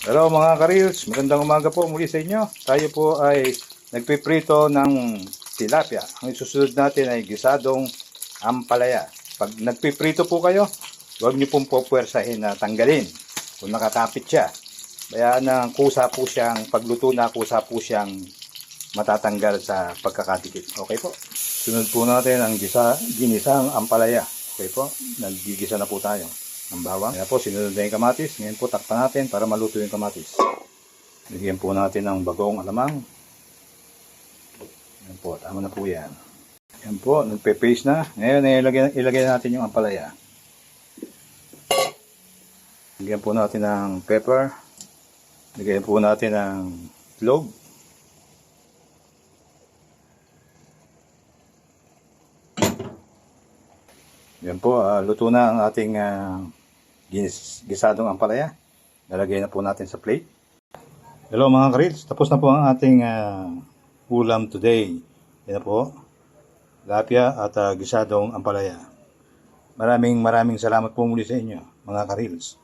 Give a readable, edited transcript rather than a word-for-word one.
Hello mga karils, magandang umaga po muli sa inyo. Tayo po ay nagpiprito ng tilapia. Ang susunod natin ay gisadong ampalaya. Pag nagpiprito po kayo, huwag niyo pong pupuwersahin na tanggalin kung nakakapit siya. Kaya kusa po siyang, pagluto na kusa po siyang matatanggal sa pagkakadikit. Okay po. Sunod po natin ang ginisang ampalaya. Okay po, naggigisa na po tayo ng bawang. Kaya po, sinunod na yung kamatis. Ngayon po, takpan natin para maluto yung kamatis. Lagyan po natin ng bagong alamang. Yan po, tama na po yan. Yan po, nagpe-paste na. Ngayon, ilagay natin yung ampalaya. Lagyan po natin ng pepper. Lagyan po natin ng clove. Yan po, luto na ang ating gisadong ampalaya. Nalagay na po natin sa plate. Hello mga karils, tapos na po ang ating ulam today. Yan na po, tilapia at gisadong ampalaya. Maraming salamat po muli sa inyo mga karils.